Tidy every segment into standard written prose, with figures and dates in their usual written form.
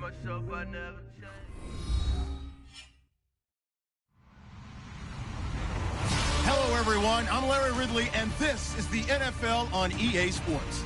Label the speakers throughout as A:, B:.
A: myself, I never change.
B: Hello, everyone. I'm Larry Ridley, and this is the NFL on EA Sports.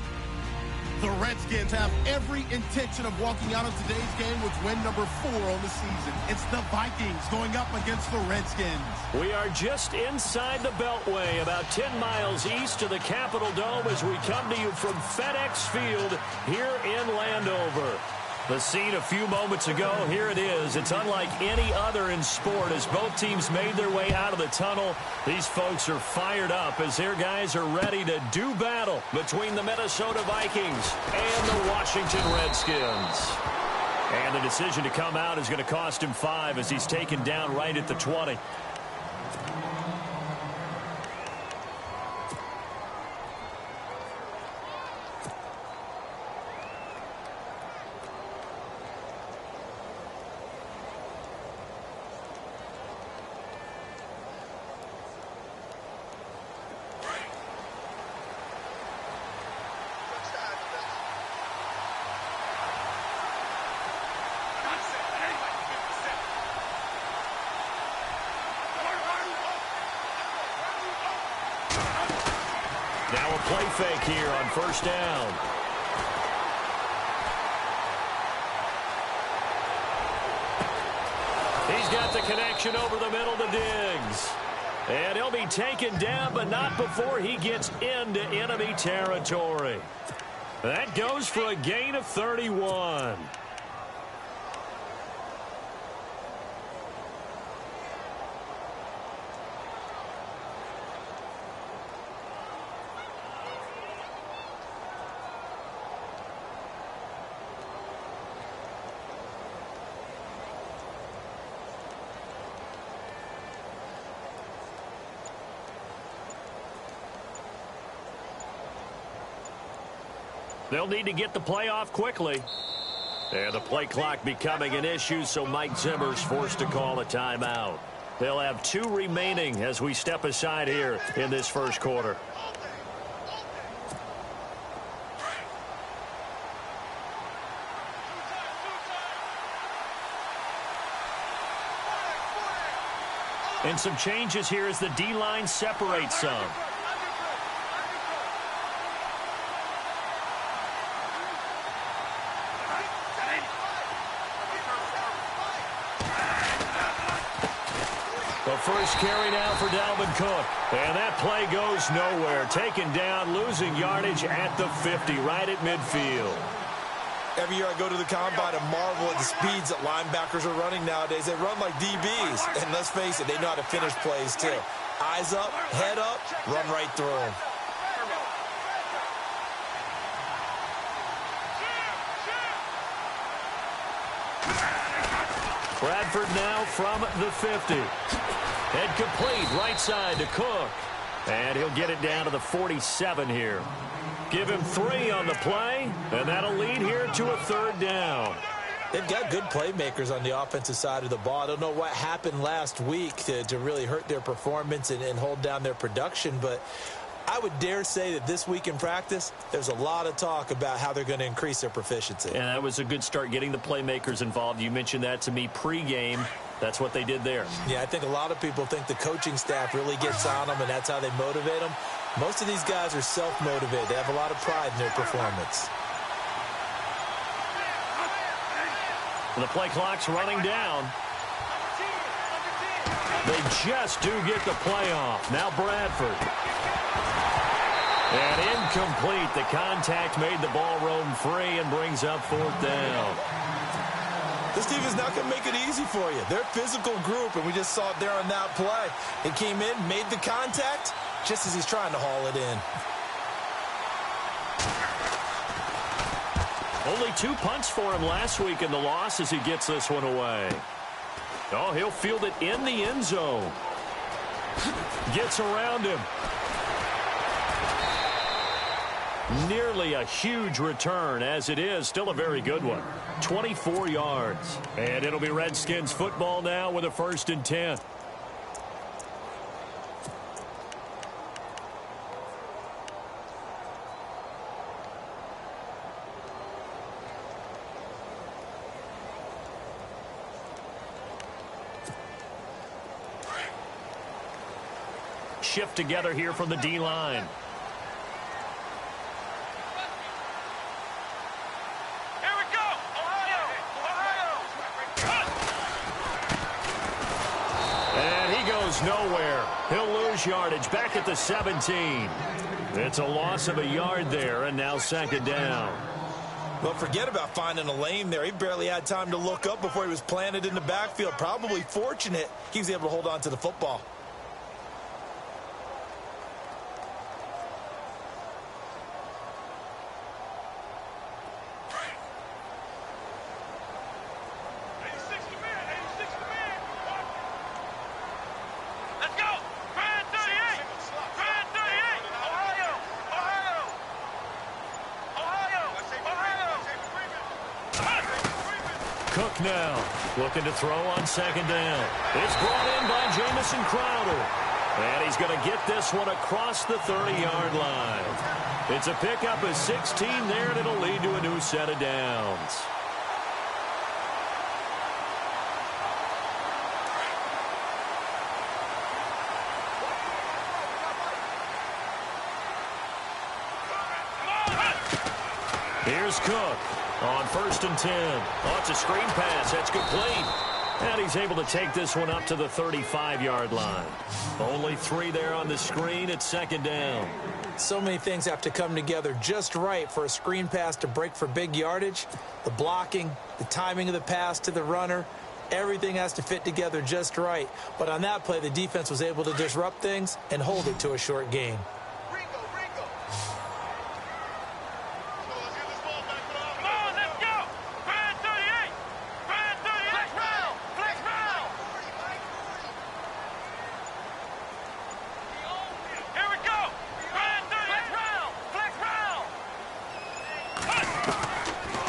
B: The Redskins have every intention of walking out of today's game with win number 4 on the season. It's the Vikings going up against the Redskins.
C: We are just inside the Beltway, about 10 miles east of the Capitol Dome as we come to you from FedEx Field here in Landover. The scene a few moments ago, here it is. It's unlike any other in sport as both teams made their way out of the tunnel. These folks are fired up as their guys are ready to do battle between the Minnesota Vikings and the Washington Redskins. And the decision to come out is going to cost him 5 as he's taken down right at the 20. Now a play fake here on first down. He's got the connection over the middle to Diggs. And he'll be taken down, but not before he gets into enemy territory. That goes for a gain of 31. They'll need to get the play off quickly. And the play clock becoming an issue, so Mike Zimmer's forced to call a timeout. They'll have 2 remaining as we step aside here in this first quarter. And some changes here as the D-line separates some. The first carry now for Dalvin Cook. And that play goes nowhere. Taken down, losing yardage at the 50, right at midfield.
D: Every year I go to the combine and marvel at the speeds that linebackers are running nowadays. They run like DBs. And let's face it, they know how to finish plays too. Eyes up, head up, run right through them.
C: Bradford now from the 50. Head complete, right side to Cook. And he'll get it down to the 47 here. Give him 3 on the play, and that'll lead here to a 3rd down.
D: They've got good playmakers on the offensive side of the ball. I don't know what happened last week to really hurt their performance and hold down their production, but I would dare say that this week in practice, there's a lot of talk about how they're going to increase their proficiency.
C: And that was a good start getting the playmakers involved. You mentioned that to me pregame. That's what they did there.
D: Yeah, I think a lot of people think the coaching staff really gets on them, and that's how they motivate them. Most of these guys are self-motivated. They have a lot of pride in their performance.
C: The play clock's running down. They just do get the play off. Now Bradford. And incomplete. The contact made the ball roam free and brings up 4th down.
D: This team is not going to make it easy for you. They're a physical group, and we just saw it there on that play. He came in, made the contact, just as he's trying to haul it in.
C: Only 2 punts for him last week in the loss as he gets this one away. Oh, he'll field it in the end zone. Gets around him. Nearly a huge return, as it is. Still a very good one. 24 yards. And it'll be Redskins football now with a 1st and 10. shift together here from the D-line.
A: Here we go! Ohio!
C: And he goes nowhere. He'll lose yardage back at the 17. It's a loss of a yard there, and now second down.
D: Well, forget about finding a lane there. He barely had time to look up before he was planted in the backfield. Probably fortunate he was able to hold on to the football.
A: Let's go! Grand 38! Grand 38! Ohio!
C: Cook now looking to throw on second down. It's brought in by Jamison Crowder. And he's going to get this one across the 30-yard line. It's a pickup of 16 there, and it'll lead to a new set of downs. Here's Cook on 1st and 10. Oh, it's a screen pass. That's complete. And he's able to take this one up to the 35-yard line. Only 3 there on the screen at second down.
D: So many things have to come together just right for a screen pass to break for big yardage. The blocking, the timing of the pass to the runner, everything has to fit together just right. But on that play, the defense was able to disrupt things and hold it to a short gain.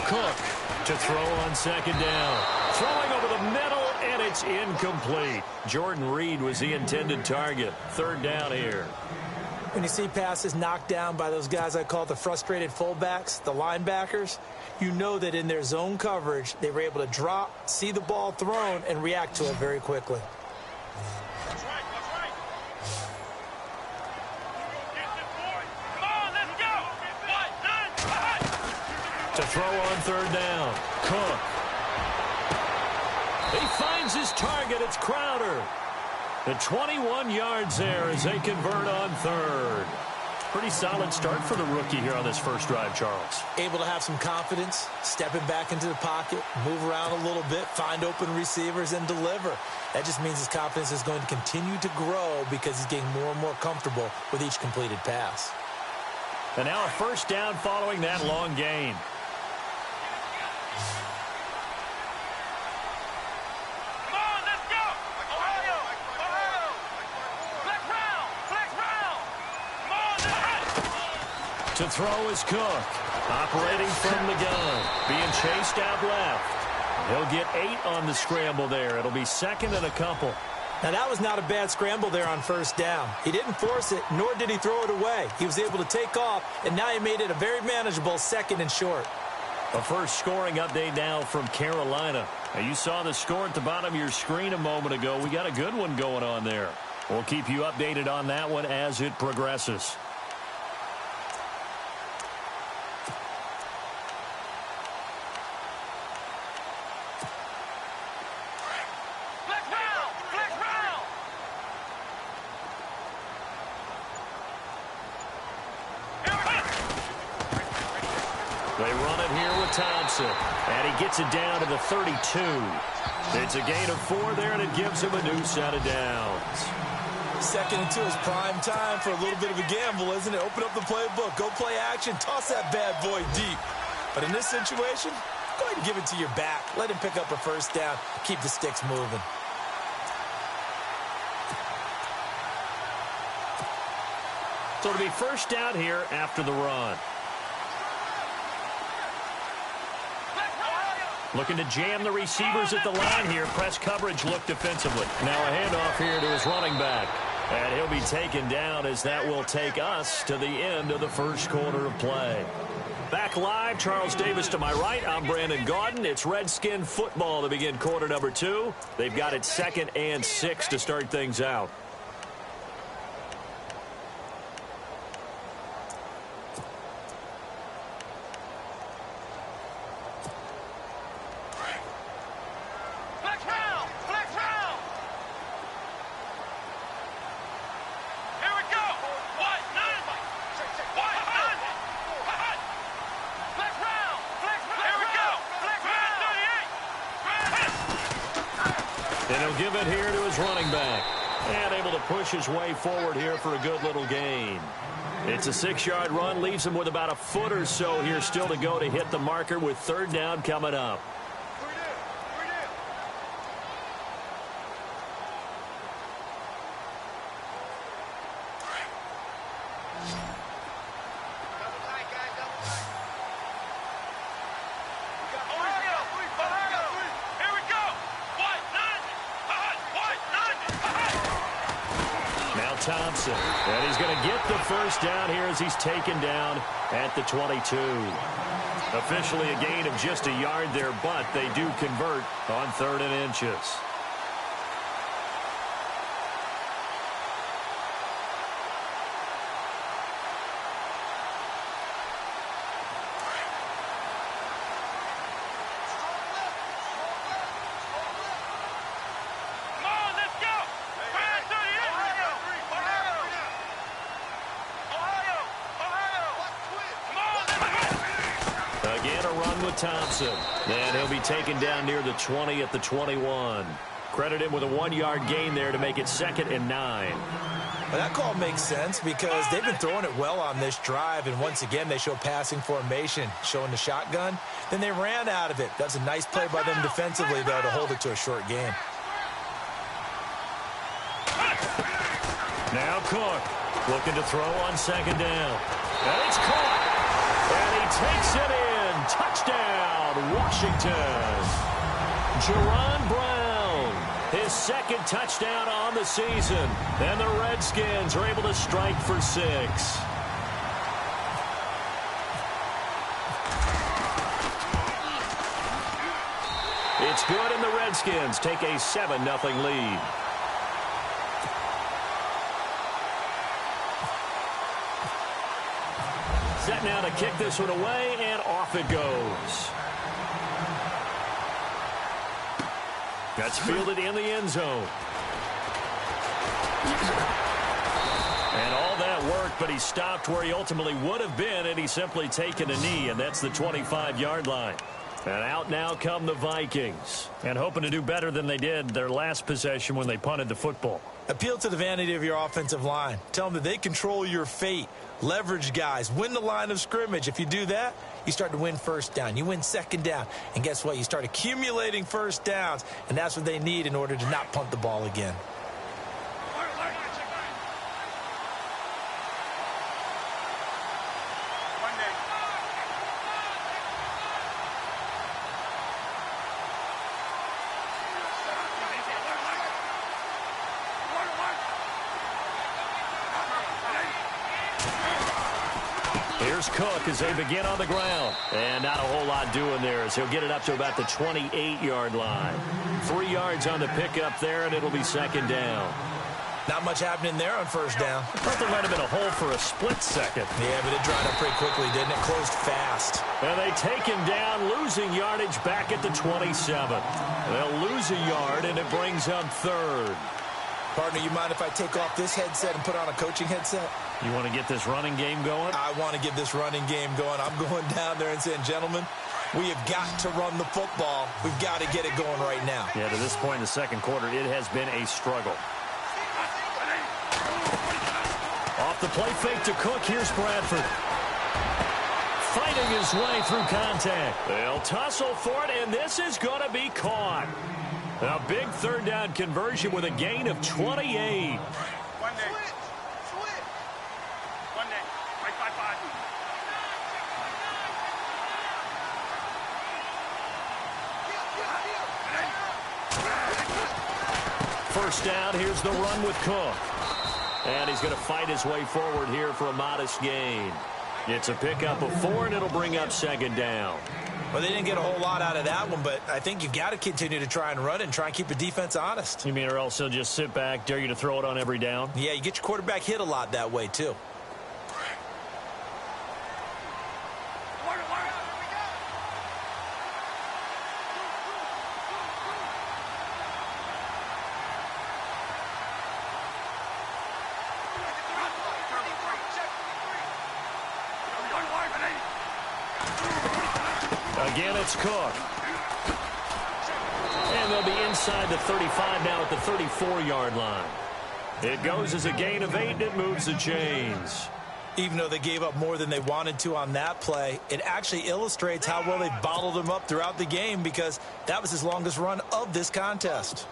C: Cook to throw on second down. Throwing over the middle, and it's incomplete. Jordan Reed was the intended target. Third down here.
D: When you see passes knocked down by those guys I call the frustrated fullbacks, the linebackers, you know that in their zone coverage, they were able to drop, see the ball thrown, and react to it very quickly.
A: That's right. Come on, let's go!
C: To throw on third down. Cook. He finds his target. It's Crowder. The 21 yards there as they convert on third. Pretty solid start for the rookie here on this first drive, Charles.
D: Able to have some confidence, stepping back into the pocket, move around a little bit, find open receivers, and deliver. That just means his confidence is going to continue to grow because he's getting more and more comfortable with each completed pass.
C: And now a first down following that long gain. To throw is Cook, operating from the gun, being chased out left. He'll get 8 on the scramble there. It'll be second and a couple.
D: Now, that was not a bad scramble there on first down. He didn't force it, nor did he throw it away. He was able to take off, and now he made it a very manageable second and short.
C: A first scoring update now from Carolina. Now, you saw the score at the bottom of your screen a moment ago. We got a good one going on there. We'll keep you updated on that one as it progresses. They run it here with Thompson, and he gets it down to the 32. It's a gain of 4 there, and it gives him a new set of downs.
D: Second and 2 is prime time for a little bit of a gamble, isn't it? Open up the playbook, go play action, toss that bad boy deep. But in this situation, go ahead and give it to your back. Let him pick up a first down, keep the sticks moving.
C: So it'll be first down here after the run. Looking to jam the receivers at the line here. Press coverage look defensively. Now a handoff here to his running back. And he'll be taken down as that will take us to the end of the first quarter of play. Back live, Charles Davis to my right. I'm Brandon Gaudin. It's Redskin football to begin quarter number 2. They've got it 2nd and 6 to start things out. He'll give it here to his running back. And able to push his way forward here for a good little gain. It's a 6-yard run, leaves him with about a foot or so here still to go to hit the marker with third down coming up. Thompson, and he's going to get the first down here as he's taken down at the 22. Officially a gain of just a yard there, but they do convert on 3rd and inches. Thompson, and he'll be taken down near the 20 at the 21. Credit him with a 1-yard gain there to make it 2nd and 9.
D: Well, that call makes sense because they've been throwing it well on this drive, and once again they show passing formation, showing the shotgun. Then they ran out of it. That's a nice play by them defensively, though, to hold it to a short gain.
C: Now Cook looking to throw on 2nd down. And it's caught. And he takes it in. Touchdown, Washington. Jerron Brown, his 2nd touchdown on the season. And the Redskins are able to strike for 6. It's good, and the Redskins take a 7-0 lead. Set now to kick this one away, and off it goes. That's fielded in the end zone. And all that work, but he stopped where he ultimately would have been, and he's simply taken a knee, and that's the 25-yard line. And out now come the Vikings, and hoping to do better than they did their last possession when they punted the football.
D: Appeal to the vanity of your offensive line. Tell them that they control your fate. Leverage guys. Win the line of scrimmage. If you do that, you start to win first down. You win 2nd down. And guess what? You start accumulating first downs, and that's what they need in order to not punt the ball again.
C: Here's Cook as they begin on the ground. And not a whole lot doing there as he'll get it up to about the 28-yard line. 3 yards on the pickup there, and it'll be 2nd down.
D: Not much happening there on first down.
C: I thought there might have been a hole for a split second.
D: Yeah, but it dried up pretty quickly, didn't it? Closed fast.
C: And they take him down, losing yardage back at the 27. They'll lose a yard, and it brings up 3rd.
D: Partner, you mind if I take off this headset and put on a coaching headset?
C: You want to get this running game going?
D: I want to get this running game going. I'm going down there and saying, gentlemen, we have got to run the football. We've got to get it going right now.
C: Yeah, to this point in the 2nd quarter, it has been a struggle. Off the play fake to Cook. Here's Bradford. Fighting his way through contact. They'll tussle for it, and this is going to be caught. A big 3rd down conversion with a gain of 28. First down, here's the run with Cook. And he's going to fight his way forward here for a modest gain. It's a pickup of 4, and it'll bring up 2nd down.
D: Well, they didn't get a whole lot out of that one, but I think you've got to continue to try and run it and try and keep the defense honest.
C: You mean or else he'll just sit back, dare you to throw it on every down?
D: Yeah, you get your quarterback hit a lot that way, too.
C: Again, it's Cook. And they'll be inside the 35 now at the 34-yard line. It goes as a gain of 8, and it moves the chains.
D: Even though they gave up more than they wanted to on that play, it actually illustrates how well they bottled him up throughout the game, because that was his longest run of this contest.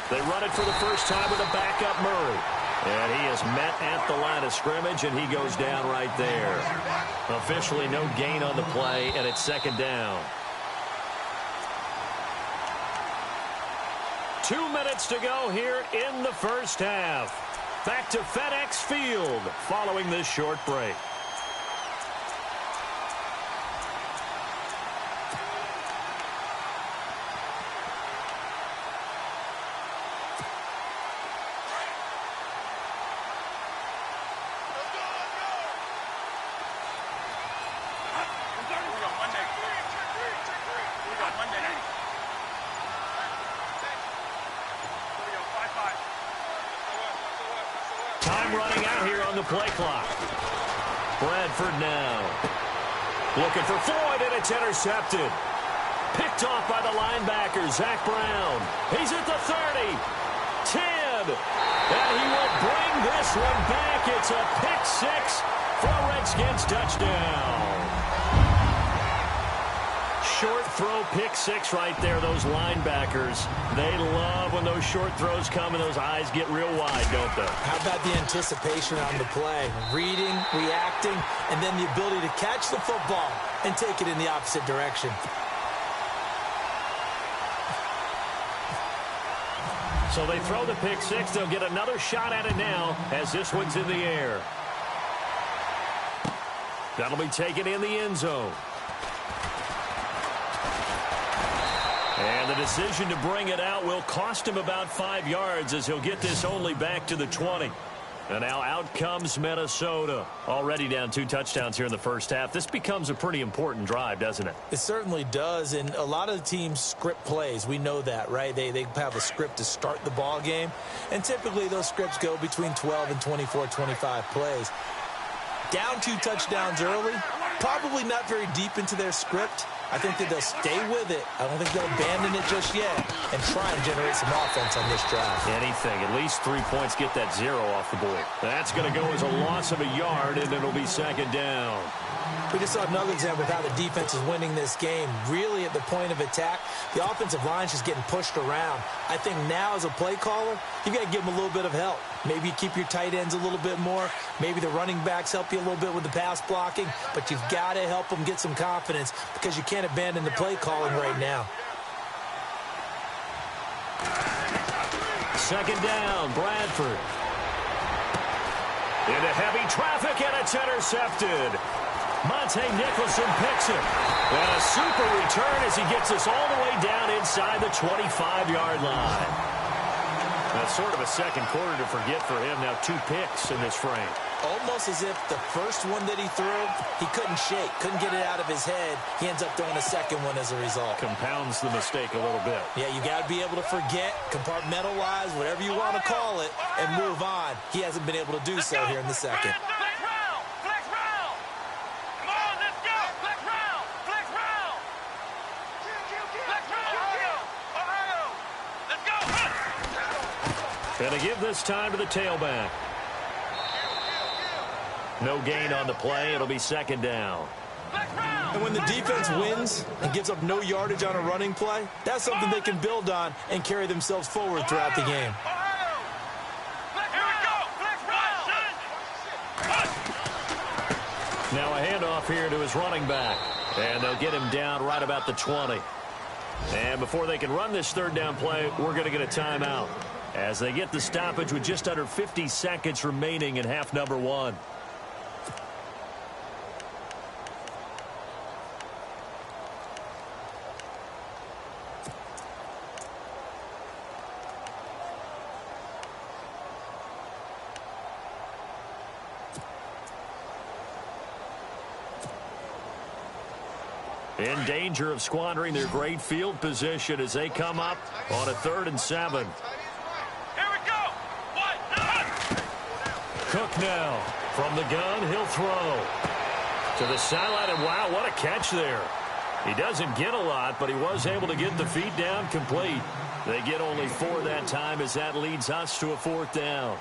C: They run it for the first time with a backup Murray. And he is met at the line of scrimmage, and he goes down right there. Officially no gain on the play, and it's second down. 2 minutes to go here in the first half. Back to FedEx Field following this short break. Time running out here on the play clock. Bradford now. Looking for Floyd, and it's intercepted. Picked off by the linebacker, Zach Brown. He's at the 30. 10. And he will bring this one back. It's a pick six for a Redskins touchdown. Short throw pick six right there, those linebackers. They love when those short throws come and those eyes get real wide, don't they?
D: How about the anticipation on the play? Reading, reacting, and then the ability to catch the football and take it in the opposite direction.
C: So they throw the pick six. They'll get another shot at it now as this one's in the air. That'll be taken in the end zone. And the decision to bring it out will cost him about 5 yards, as he'll get this only back to the 20. And now out comes Minnesota. Already down 2 touchdowns here in the first half. This becomes a pretty important drive, doesn't it?
D: It certainly does, and a lot of the teams script plays. We know that, right? They have a script to start the ball game, and typically those scripts go between 12 and 24, 25 plays. Down 2 touchdowns early, probably not very deep into their script. I think that they'll stay with it. I don't think they'll abandon it just yet and try and generate some offense on this drive.
C: Anything. At least 3 points, get that 0 off the board. That's going to go as a loss of a yard, and it'll be second down.
D: We just saw another example of how the defense is winning this game. Really at the point of attack, the offensive line's just getting pushed around. I think now as a play caller, you've got to give them a little bit of help. Maybe you keep your tight ends a little bit more. Maybe the running backs help you a little bit with the pass blocking. But you've got to help them get some confidence, because you can't abandon the play calling right now.
C: Second down, Bradford. Into heavy traffic, and it's intercepted. Monte Nicholson picks it. And a super return as he gets us all the way down inside the 25-yard line. That's sort of a second quarter to forget for him. Now 2 picks in this frame.
D: Almost as if the first one that he threw, he couldn't shake, couldn't get it out of his head. He ends up throwing a second one as a result.
C: Compounds the mistake a little bit.
D: Yeah, you got to be able to forget, compartmentalize, whatever you want to call it, and move on. He hasn't been able to do so here in the second.
A: Flex round! Flex round! Come on, let's go! Flex round! Flex round! Flex round! Ohio! Ohio! Let's go!
C: Gonna give this time to the tailback. No gain on the play. It'll be second down.
D: And when the defense wins and gives up no yardage on a running play, that's something they can build on and carry themselves forward throughout the game.
C: Now a handoff here to his running back. And they'll get him down right about the 20. And before they can run this third down play, we're going to get a timeout, as they get the stoppage with just under 50 seconds remaining in half number 1. In danger of squandering their great field position as they come up on a 3rd and 7.
A: Here we go.
C: Cook now from the gun. He'll throw to the sideline, and wow, what a catch there. He doesn't get a lot, but he was able to get the feet down complete. They get only 4 that time as that leads us to a 4th down.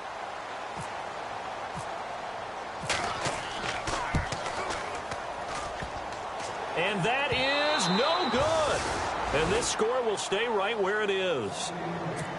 C: And that is no good. And this score will stay right where it is.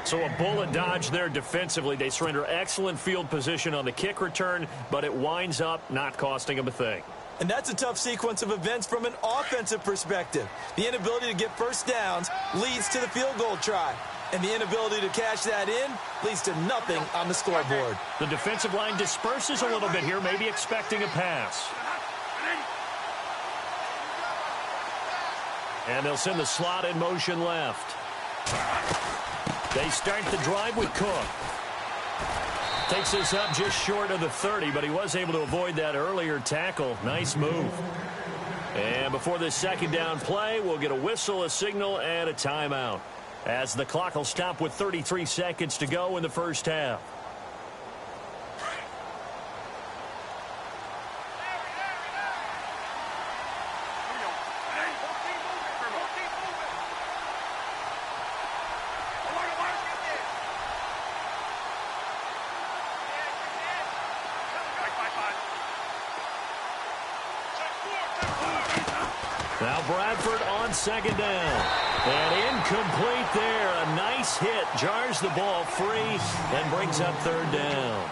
C: So a bullet dodge there defensively. They surrender excellent field position on the kick return, but it winds up not costing them a thing.
D: And that's a tough sequence of events from an offensive perspective. The inability to get first downs leads to the field goal try. And the inability to cash that in leads to nothing on the scoreboard.
C: The defensive line disperses a little bit here, maybe expecting a pass. And they'll send the slot in motion left. They start the drive with Cook. Takes this up just short of the 30, but he was able to avoid that earlier tackle. Nice move. And before this 2nd down play, we'll get a whistle, a signal, and a timeout, as the clock will stop with 33 seconds to go in the first half. Now Bradford on 2nd down. And incomplete there. A nice hit. Jars the ball free and brings up 3rd down.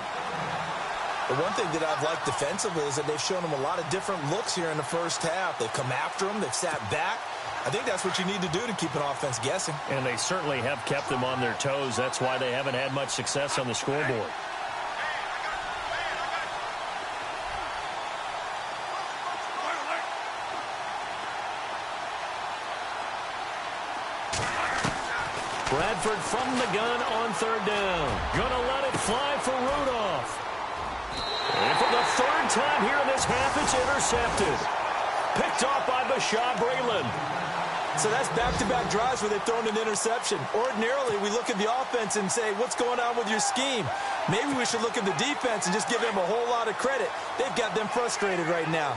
D: The one thing that I've liked defensively is that they've shown them a lot of different looks here in the first half. They've come after them. They've sat back. I think that's what you need to do to keep an offense guessing.
C: And they certainly have kept them on their toes. That's why they haven't had much success on the scoreboard. Bradford from the gun on 3rd down. Gonna let it fly for Rudolph. And for the 3rd time here in this half, it's intercepted. Picked off by Bashaw Breeland.
D: So that's back-to-back drives where they've thrown an interception. Ordinarily, we look at the offense and say, what's going on with your scheme? Maybe we should look at the defense and just give them a whole lot of credit. They've got them frustrated right now.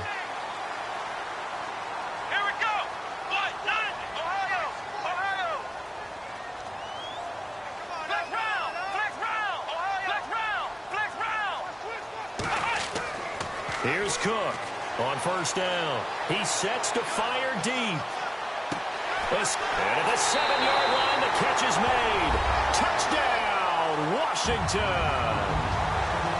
C: Here's Cook on 1st down. He sets to fire deep. And at the 7-yard line, the catch is made. Touchdown, Washington.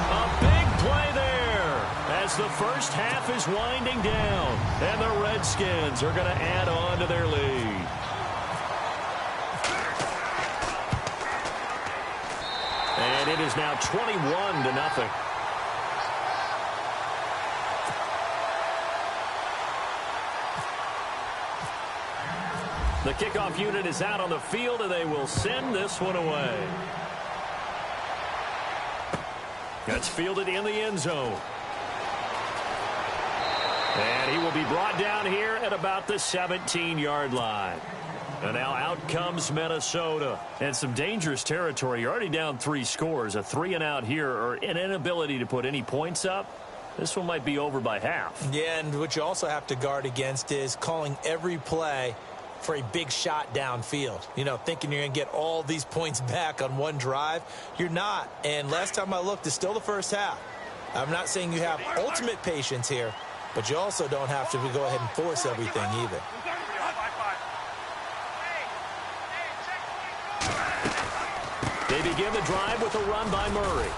C: A big play there as the first half is winding down. And the Redskins are going to add on to their lead. And it is now 21-0. The kickoff unit is out on the field, and they will send this one away. That's fielded in the end zone. And he will be brought down here at about the 17-yard line. And now out comes Minnesota. And some dangerous territory. You're already down 3 scores. A 3-and-out here, or an inability to put any points up. This one might be over by half.
D: Yeah, and what you also have to guard against is calling every play for a big shot downfield. You know, thinking you're going to get all these points back on one drive. You're not. And last time I looked, it's still the first half. I'm not saying you have ultimate patience here, but you also don't have to go ahead and force everything either.
C: They begin the drive with a run by Murray.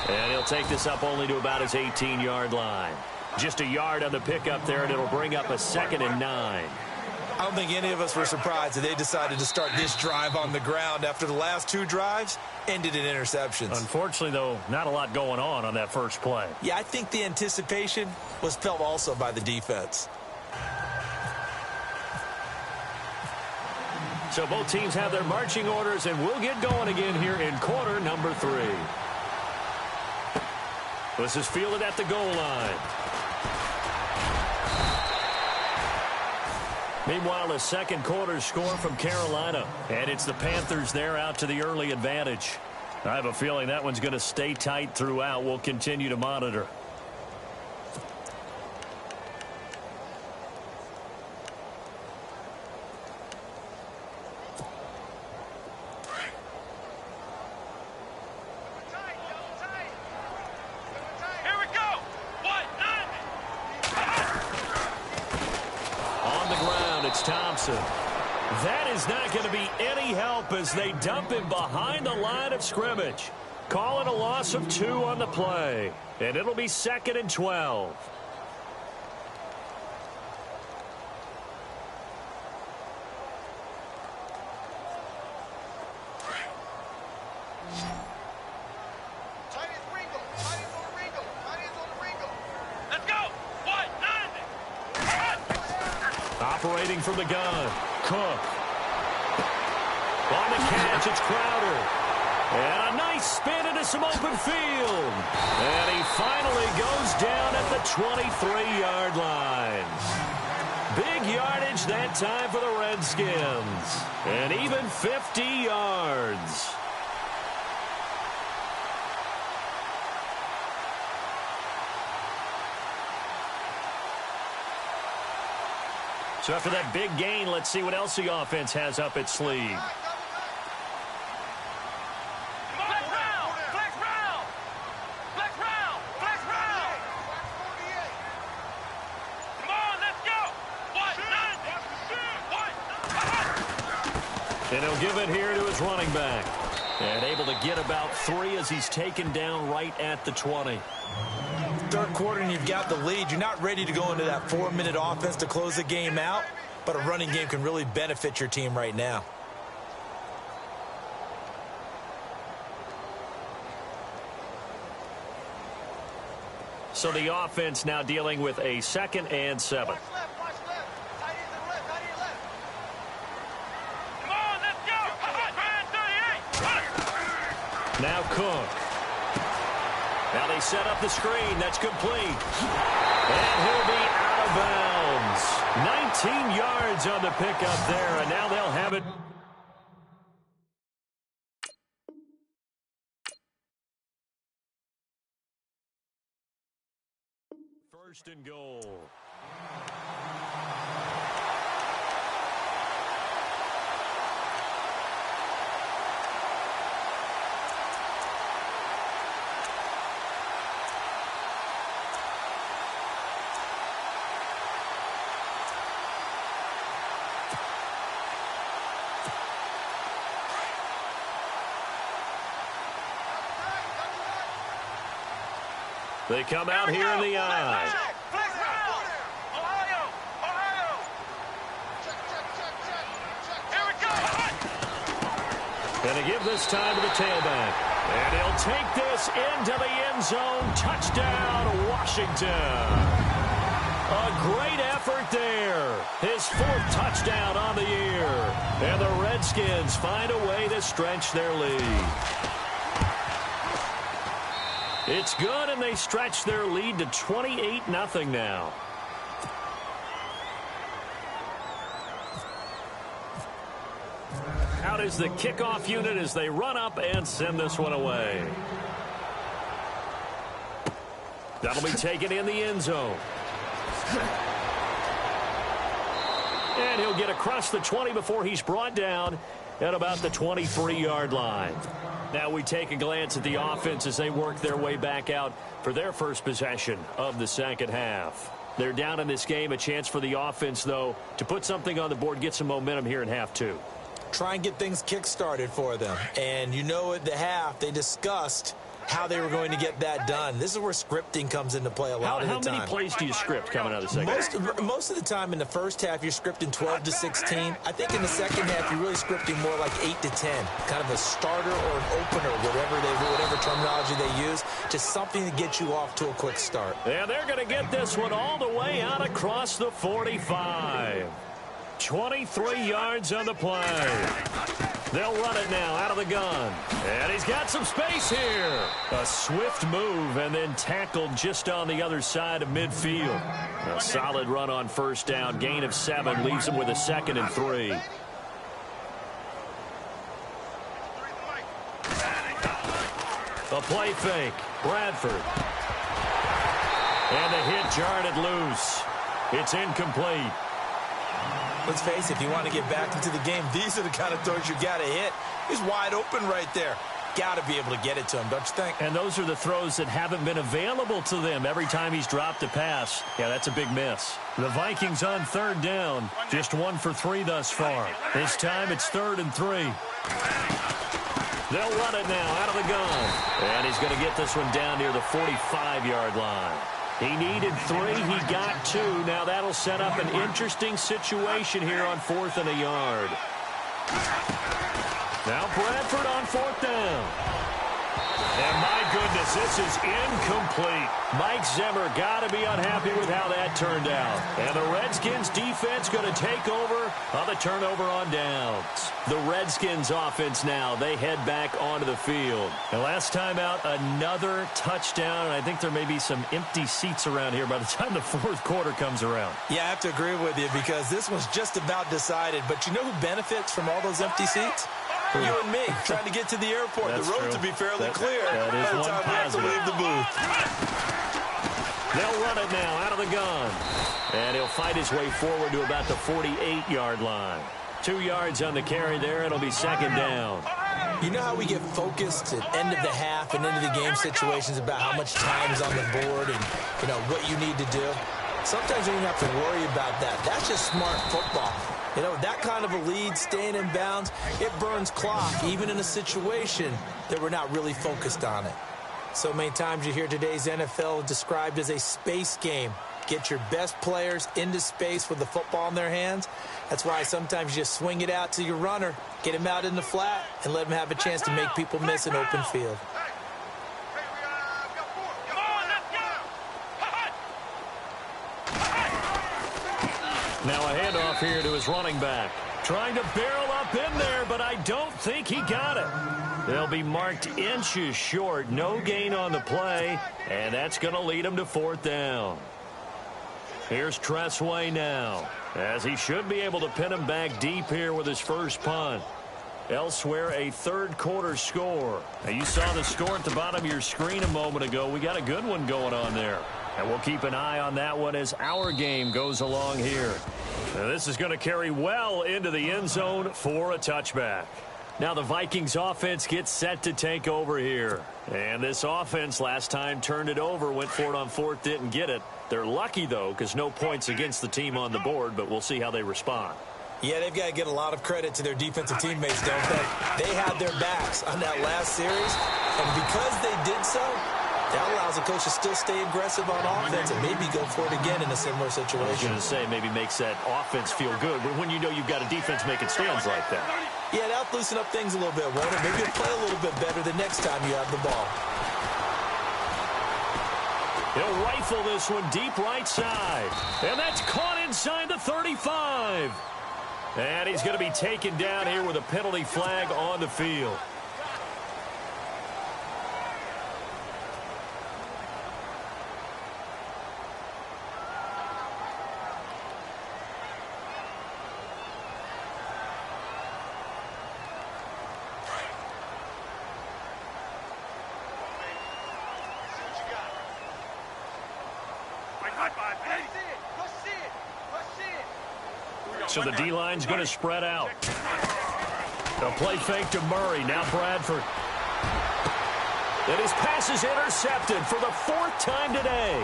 C: And he'll take this up only to about his 18-yard line. Just a yard on the pickup there, and it'll bring up a 2nd and 9.
D: I don't think any of us were surprised that they decided to start this drive on the ground after the last 2 drives ended in interceptions.
C: Unfortunately, though, not a lot going on that first play.
D: Yeah, I think the anticipation was felt also by the defense.
C: So both teams have their marching orders, and we'll get going again here in quarter number 3. This is fielded at the goal line. Meanwhile, a second quarter score from Carolina. And it's the Panthers there out to the early advantage. I have a feeling that one's going to stay tight throughout. We'll continue to monitor. That is not going to be any help as they dump him behind the line of scrimmage. Call it a loss of 2 on the play. And it'll be 2nd and 12. Operating from the gun, Cook. On the catch, it's Crowder. And a nice spin into some open field. And he finally goes down at the 23-yard line. Big yardage that time for the Redskins. And even 50 yards. So after that big gain, let's see what else the offense has up its sleeve. And he'll give it here to his running back. And able to get about 3 as he's taken down right at the 20.
D: Third quarter and you've got the lead. You're not ready to go into that 4-minute offense to close the game out, but a running game can really benefit your team right now.
C: So the offense now dealing with a 2nd and 7. Now Cook. Now they set up the screen. That's complete. And he'll be out of bounds. 19 yards on the pickup there, and now they'll have it. First and goal. They come out here in the eye. Going to give this time to the tailback. And he'll take this into the end zone. Touchdown, Washington. A great effort there. His 4th touchdown on the year. And the Redskins find a way to stretch their lead. It's good, and they stretch their lead to 28-0 now. Out is the kickoff unit as they run up and send this one away. That'll be taken in the end zone. And he'll get across the 20 before he's brought down at about the 23-yard line. Now we take a glance at the offense as they work their way back out for their first possession of the second half. They're down in this game. A chance for the offense, though, to put something on the board, get some momentum here in half 2.
D: Try and get things kick-started for them. And you know at the half, they discussed how they were going to get that done. This is where scripting comes into play a lot of the time.
C: How many plays do you script coming out of the second half?
D: Most of the time in the first half, you're scripting 12 to 16. I think in the second half, you're really scripting more like 8 to 10. Kind of a starter or an opener, whatever terminology they use. Just something to get you off to a quick start.
C: And they're going to get this one all the way out across the 45. 23 yards on the play. They'll run it now out of the gun. And he's got some space here. A swift move and then tackled just on the other side of midfield. A solid run on first down. Gain of 7 leaves him with a 2nd and 3. A play fake. Bradford. And the hit jarred it loose. It's incomplete.
D: Let's face it, if you want to get back into the game, these are the kind of throws you got to hit. He's wide open right there. Got to be able to get it to him, don't you think?
C: And those are the throws that haven't been available to them every time he's dropped a pass. Yeah, that's a big miss. The Vikings on 3rd down. Just 1 for 3 thus far. This time it's 3rd and 3. They'll run it now out of the gun. And he's going to get this one down near the 45-yard line. He needed 3. He got 2. Now that'll set up an interesting situation here on 4th and a yard. Now Bradford on 4th down. And my goodness, this is incomplete. Mike Zimmer got to be unhappy with how that turned out. And the Redskins defense going to take over on the turnover on downs. The Redskins offense now, they head back onto the field. And last time out, another touchdown. And I think there may be some empty seats around here by the time the 4th quarter comes around.
D: Yeah, I have to agree with you because this one's just about decided. But you know who benefits from all those empty seats? You and me, trying to get to the airport.
C: That's
D: the road
C: true.
D: to be fairly clear
C: that is
D: by the
C: one
D: time we have to
C: positive.
D: leave the booth.
C: They'll run it now out of the gun. And he'll fight his way forward to about the 48-yard line. 2 yards on the carry there. It'll be 2nd down.
D: You know how we get focused at end of the half and into the game situations about how much time is on the board and, you know, what you need to do? Sometimes you don't have to worry about that. That's just smart football. You know, that kind of a lead, staying in bounds, it burns clock, even in a situation that we're not really focused on it. So many times you hear today's NFL described as a space game. Get your best players into space with the football in their hands. That's why sometimes you just swing it out to your runner, get him out in the flat, and let him have a chance to make people miss an open field.
C: Now a handoff here to his running back. Trying to barrel up in there, but I don't think he got it. They'll be marked inches short. No gain on the play, and that's going to lead him to 4th down. Here's Tressway now, as he should be able to pin him back deep here with his first punt. Elsewhere, a 3rd quarter score. Now, you saw the score at the bottom of your screen a moment ago. We got a good one going on there. And we'll keep an eye on that one as our game goes along here. Now, this is going to carry well into the end zone for a touchback. Now the Vikings offense gets set to take over here. And this offense last time turned it over, went for it on 4th, didn't get it. They're lucky, though, because no points against the team on the board, but we'll see how they respond.
D: Yeah, they've got to get a lot of credit to their defensive teammates, don't they? They had their backs on that last series, and because they did so, that allows the coach to still stay aggressive on offense and maybe go for it again in a similar situation.
C: I was going to say, maybe makes that offense feel good when you know you've got a defense making stands like that.
D: Yeah, that'll loosen up things a little bit, won't it? Maybe you'll play a little bit better the next time you have the ball.
C: He'll rifle this one deep right side. And that's caught inside the 35. And he's going to be taken down here with a penalty flag on the field. So the D-line's going to spread out. A play fake to Murray. Now Bradford. And his pass is intercepted for the 4th time today.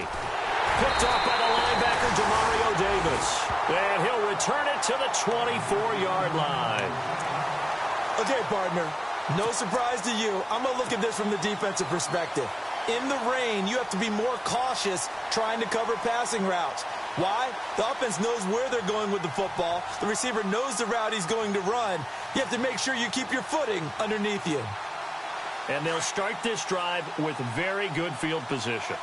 C: Picked off by the linebacker, Demario Davis. And he'll return it to the 24-yard line.
D: Okay, partner, no surprise to you. I'm going to look at this from the defensive perspective. In the rain, you have to be more cautious trying to cover passing routes. Why? The offense knows where they're going with the football. The receiver knows the route he's going to run. You have to make sure you keep your footing underneath you.
C: And they'll start this drive with very good field position.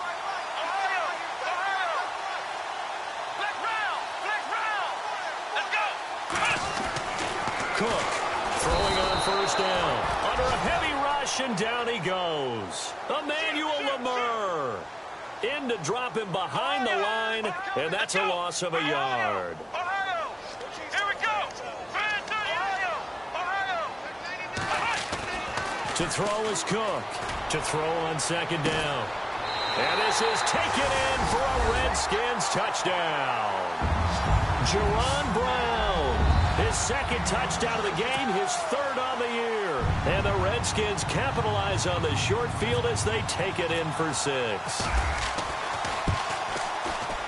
C: Cook Throwing on first down. Under a heavy rush, and down he goes. Emmanuel Lamur. In to drop him behind the line, and that's a loss of a yard.
A: Ohio! Here we go! Ohio!
C: To throw is Cook. To throw on second down. And this is taken in for a Redskins touchdown. Jaron Brown, his second touchdown of the game, his third on the year. And the Redskins capitalize on the short field as they take it in for 6.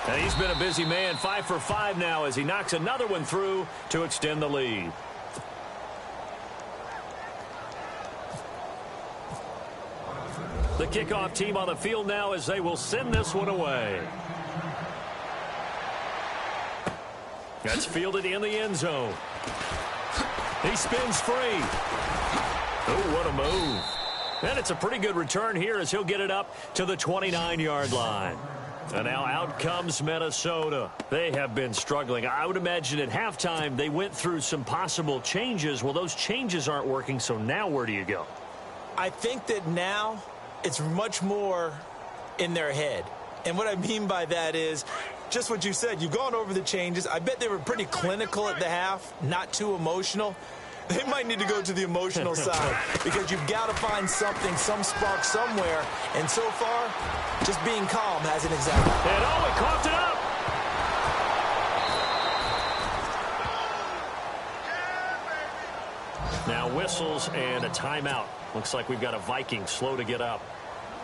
C: And he's been a busy man, 5 for 5 now as he knocks another one through to extend the lead. The kickoff team on the field now as they will send this one away. That's fielded in the end zone. He spins free. Oh, what a move. And it's a pretty good return here as he'll get it up to the 29-yard line. And now out comes Minnesota. They have been struggling. I would imagine at halftime they went through some possible changes. Well, those changes aren't working, so now where do you go?
D: I think that now it's much more in their head. And what I mean by that is just what you said. You've gone over the changes. I bet they were pretty clinical at the half, not too emotional. They might need to go to the emotional side because you've got to find something, some spark somewhere. And so far, just being calm hasn't exactly.
C: And oh, he coughed it up. Now whistles and a timeout. Looks like we've got a Viking slow to get up.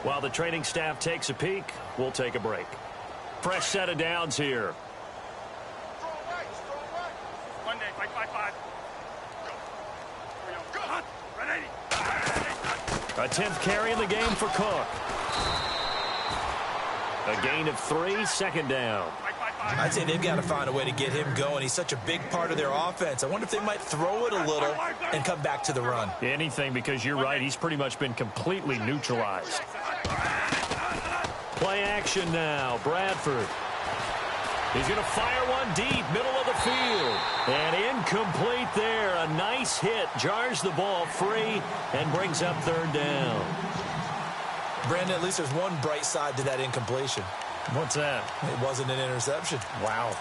C: While the training staff takes a peek, we'll take a break. Fresh set of downs here.
A: Monday, 5-5-5. Go. Hunt. Red 80.
C: A 10th carry in the game for Cook. A gain of 3, second down.
D: I'd say they've got to find a way to get him going. He's such a big part of their offense. I wonder if they might throw it a little and come back to the run.
C: Anything, because you're right. He's pretty much been completely neutralized. Play action now. Bradford. He's going to fire one deep, middle of the field. And incomplete there. A nice hit. Jars the ball free and brings up third down.
D: Brandon, at least there's one bright side to that incompletion.
C: What's that?
D: It wasn't an interception.
C: Wow.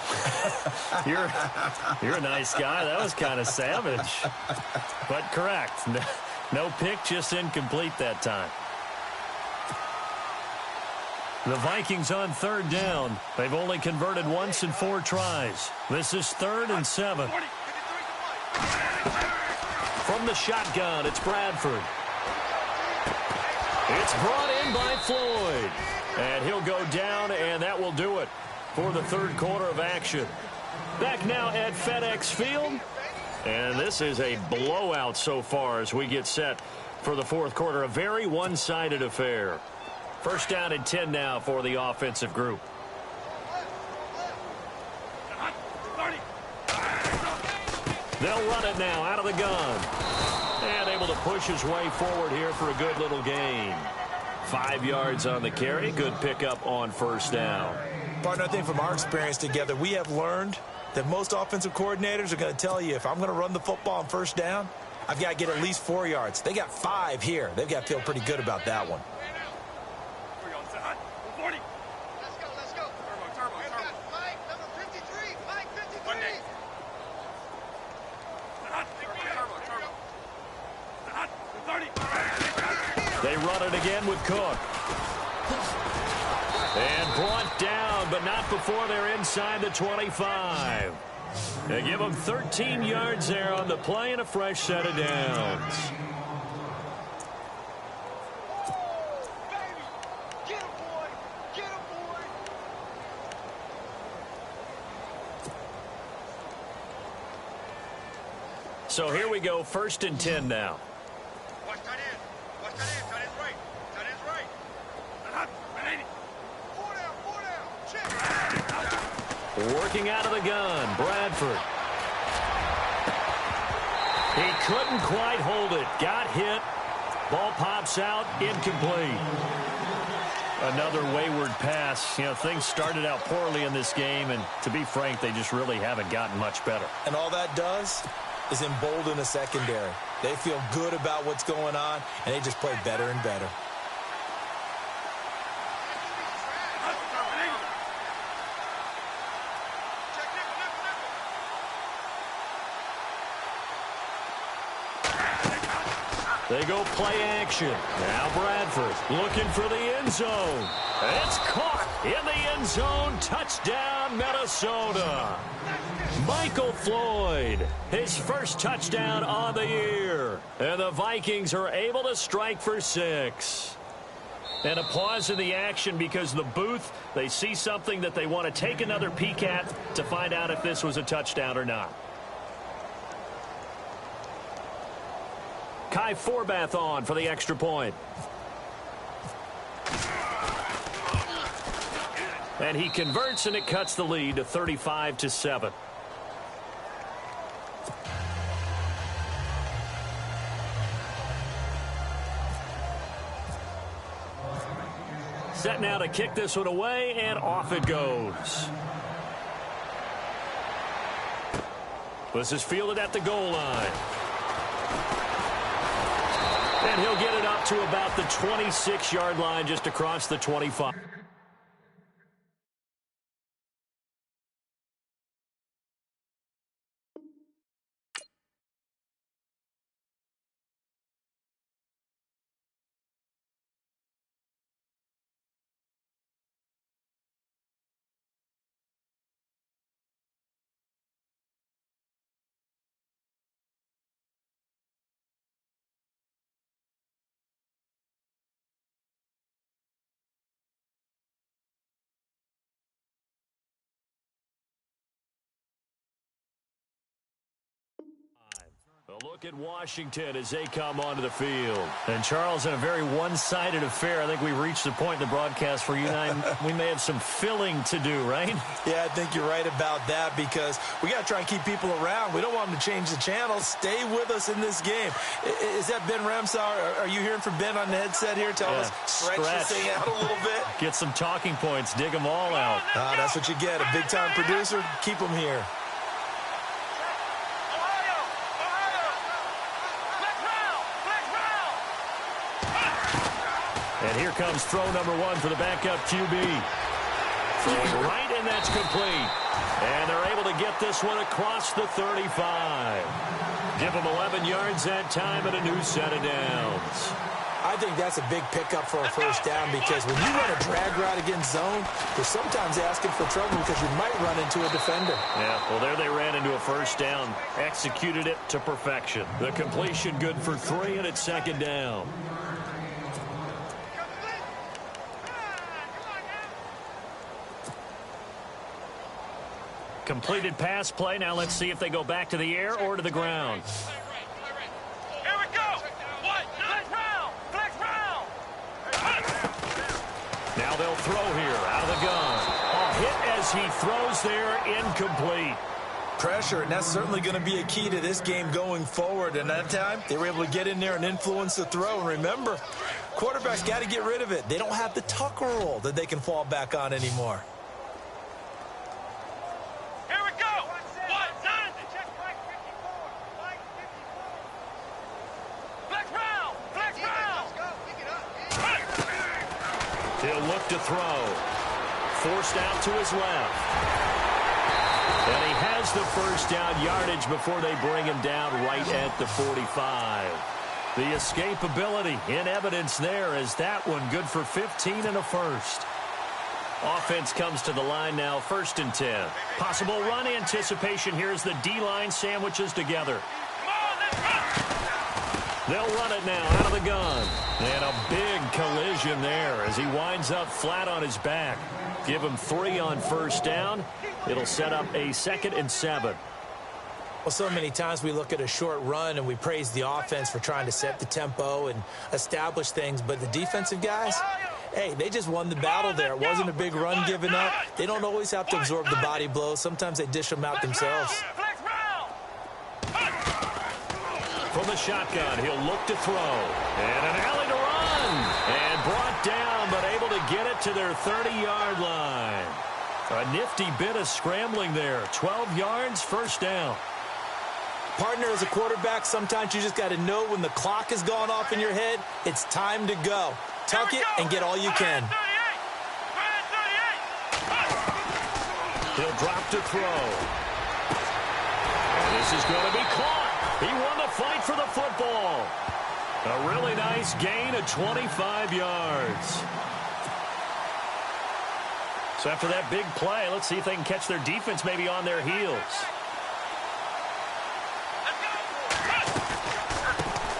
C: You're a nice guy. That was kind of savage. But correct. No pick, just incomplete that time. The Vikings on third down. They've only converted once in 4 tries. This is 3rd and 7. From the shotgun, it's Bradford. It's brought in by Floyd. And he'll go down, and that will do it for the third quarter of action. Back now at FedEx Field. And this is a blowout so far as we get set for the fourth quarter. A very one-sided affair. First down and 10 now for the offensive group. They'll run it now out of the gun. And able to push his way forward here for a good little gain. 5 yards on the carry. Good pickup on first down.
D: Partner, I think from our experience together, we have learned that most offensive coordinators are going to tell you, if I'm going to run the football on first down, I've got to get at least 4 yards. They got 5 here. They've got to feel pretty good about that one.
A: Let's go. Turbo. Mike, number 53. Mike, 53.
C: They run it again with Cook. And brought down, but not before they're inside the 25. They give them 13 yards there on the play and a fresh set of downs.
A: Get him, boy.
C: So here we go, 1st and 10 now.
A: Watch tight end. Tight end's right. Four down. Check.
C: Working out of the gun, Bradford. He couldn't quite hold it. Got hit. Ball pops out, incomplete. Another wayward pass. You know, things started out poorly in this game, and to be frank, they just really haven't gotten much better.
D: And all that does, is embolden the secondary. They feel good about what's going on, and they just play better and better.
C: They go play action. Now Bradford looking for the end zone. It's caught in the end zone. Touchdown, Minnesota. Michael Floyd, his first touchdown on the year. And the Vikings are able to strike for 6. And a pause in the action because the booth, they see something that they want to take another peek at to find out if this was a touchdown or not. Kai Forbath on for the extra point. And he converts, and it cuts the lead to 35-7. Set now to kick this one away, and off it goes. This is fielded at the goal line. And he'll get it up to about the 26-yard line, just across the 25. A look at Washington as they come onto the field. And, Charles, in a very one-sided affair, I think we reached the point in the broadcast where you and I, we may have some filling to do, right?
D: Yeah, I think you're right about that because we got to try and keep people around. We don't want them to change the channel. Stay with us in this game. Is that Ben Ramsauer? Are you hearing from Ben on the headset here? Tell us, stretch this thing out a little bit.
C: Get some talking points. Dig them all out.
D: That's what you get. A big-time producer. Keep them here.
C: And here comes throw number 1 for the backup QB. Throws right, and that's complete. And they're able to get this one across the 35. Give them 11 yards that time and a new set of downs.
D: I think that's a big pickup for a first down because when you run a drag route against zone, you're sometimes asking for trouble because you might run into a defender.
C: Yeah, well, there they ran into a first down. Executed it to perfection. The completion good for 3, and it's second down. Completed pass play. Now let's see if they go back to the air or to the ground.
A: Here we go. Flex round. Flex round.
C: Now they'll throw here out of the gun. A hit as he throws there, incomplete.
D: Pressure, and that's certainly going to be a key to this game going forward. And that time, they were able to get in there and influence the throw. And remember, quarterbacks got to get rid of it. They don't have the tuck roll that they can fall back on anymore.
C: He'll look to throw. Forced out to his left. And he has the first down yardage before they bring him down right at the 45. The escapability in evidence there as that one good for 15 and a first. Offense comes to the line now, 1st and 10. Possible run anticipation here as the D-line sandwiches together. They'll run it now out of the gun. And a big collision there as he winds up flat on his back. Give him 3 on first down. It'll set up a 2nd and 7.
D: Well, so many times we look at a short run and we praise the offense for trying to set the tempo and establish things. But the defensive guys, hey, they just won the battle there. It wasn't a big run given up. They don't always have to absorb the body blows. Sometimes they dish them out themselves.
C: From the shotgun, he'll look to throw. And an alley to run. And brought down, but able to get it to their 30-yard line. A nifty bit of scrambling there. 12 yards, first down.
D: Partner, as a quarterback, sometimes you just got to know when the clock has gone off in your head, it's time to go. Tuck it and get all you can.
C: He'll drop to throw. And this is going to be caught. He won the fight for the football. A really nice gain of 25 yards. So after that big play, let's see if they can catch their defense maybe on their heels.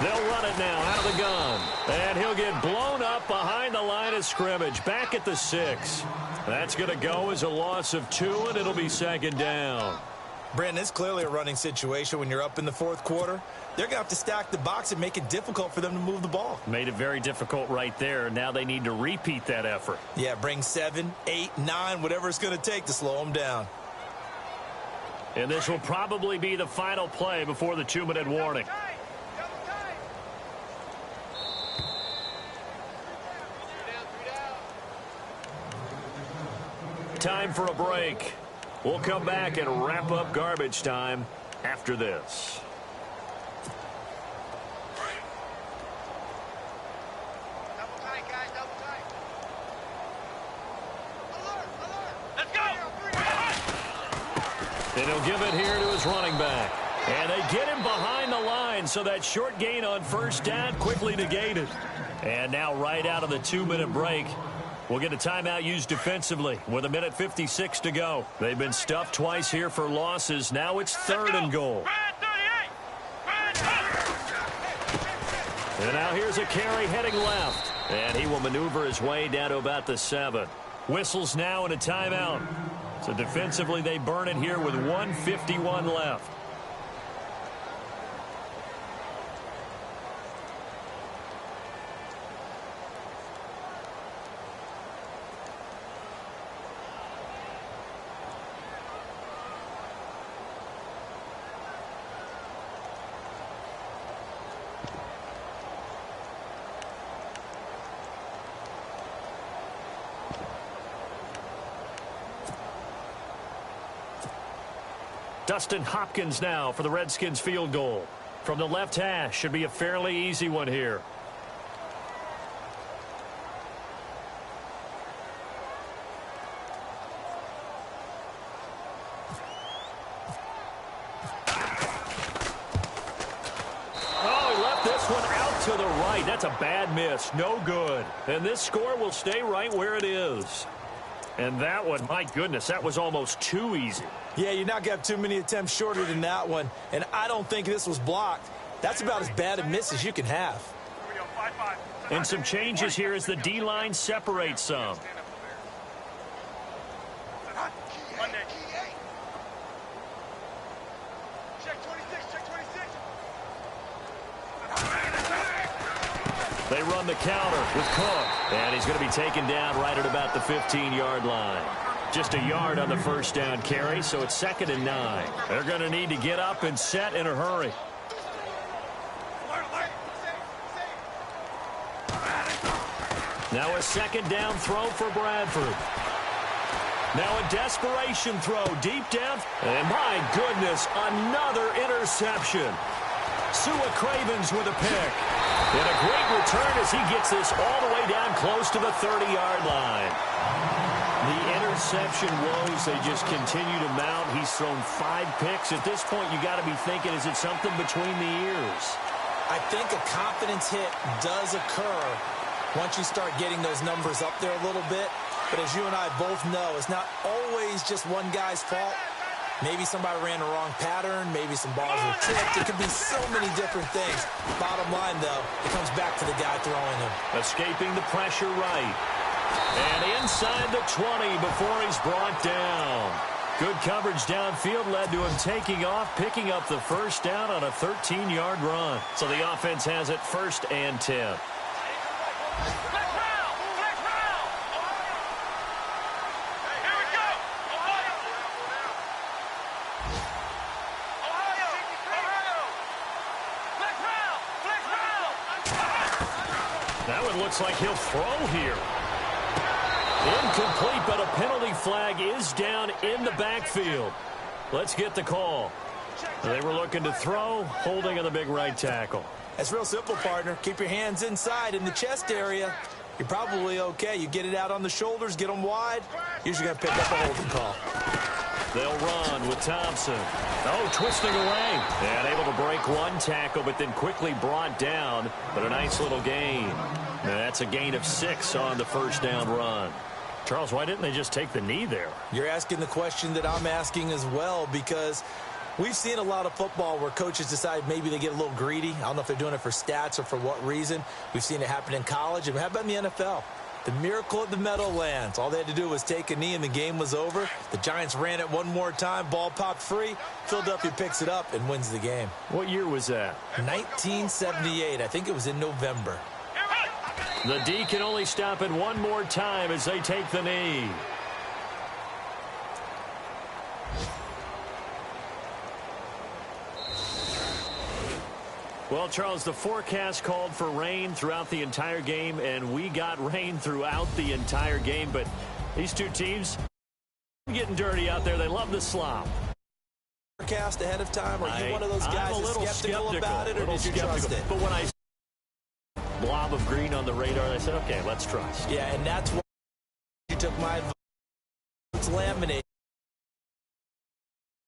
C: They'll run it now out of the gun. And he'll get blown up behind the line of scrimmage. Back at the 6. That's going to go as a loss of 2, and it'll be second down.
D: Brandon, it's clearly a running situation when you're up in the fourth quarter. They're going to have to stack the box and make it difficult for them to move the ball.
C: Made it very difficult right there. Now they need to repeat that effort.
D: Yeah, bring 7, 8, 9, whatever it's going to take to slow them down.
C: And this will probably be the final play before the 2-minute warning. Time for a break. We'll come back and wrap up garbage time after this.
A: Double tight, guys, double tight. Alert, alert. Let's go.
C: And he'll give it here to his running back. And they get him behind the line, so that short gain on first down quickly negated. And now right out of the 2-minute break, we'll get a timeout used defensively with 1:56 to go. They've been stuffed twice here for losses. Now it's 3rd and goal. And now here's a carry heading left. And he will maneuver his way down to about the 7. Whistles now and a timeout. So defensively they burn it here with 1:51 left. Dustin Hopkins now for the Redskins field goal. From the left hash, should be a fairly easy one here. Oh, he left this one out to the right. That's a bad miss. No good. And this score will stay right where it is. And that one, my goodness, that was almost too easy.
D: Yeah, you're not going to have too many attempts shorter than that one. And I don't think this was blocked. That's about as bad a miss as you can have.
C: And some changes here as the D-line separates some. They run the counter with Cook. And he's going to be taken down right at about the 15-yard line. Just a yard on the first down carry, so it's 2nd and 9. They're going to need to get up and set in a hurry. Now a 2nd down throw for Bradford. Now a desperation throw deep down. And my goodness, another interception. Sua Cravens with a pick. And a great return as he gets this all the way down close to the 30-yard line. The interception woes, they just continue to mount. He's thrown 5 picks. At this point, you got to be thinking, is it something between the ears?
D: I think a confidence hit does occur once you start getting those numbers up there a little bit. But as you and I both know, it's not always just one guy's fault. Maybe somebody ran the wrong pattern. Maybe some balls were tipped. It could be so many different things. Bottom line, though, it comes back to the guy throwing them.
C: Escaping the pressure right. And inside the 20 before he's brought down. Good coverage downfield led to him taking off, picking up the first down on a 13-yard run. So the offense has it 1st and 10. That one looks like he'll throw here. Incomplete, but a penalty flag is down in the backfield. Let's get the call. They were looking to throw, holding on the big right tackle.
D: It's real simple, partner. Keep your hands inside in the chest area. You're probably okay. You get it out on the shoulders, get them wide. Usually going to pick up a holding call.
C: They'll run with Thompson. Oh, twisting away. And able to break one tackle, but then quickly brought down. But a nice little gain. And that's a gain of 6 on the first down run. Charles, why didn't they just take the knee there?
D: You're asking the question that I'm asking as well, because we've seen a lot of football where coaches decide maybe they get a little greedy. I don't know if they're doing it for stats or for what reason. We've seen it happen in college. And how about in the NFL? The miracle of the Meadowlands. All they had to do was take a knee and the game was over. The Giants ran it one more time. Ball popped free. Philadelphia picks it up and wins the game.
C: What year was that?
D: 1978. I think it was in November.
C: The D can only stop it one more time as they take the knee. Well, Charles, the forecast called for rain throughout the entire game, and we got rain throughout the entire game. But these two teams getting dirty out there. They love the slop.
D: Forecast ahead of time? Are you one of those guys that's skeptical about it, or did you trust it?
C: But when I blob of green on the radar, I said, okay, let's trust.
D: Yeah, and that's why you took my advice. Laminate.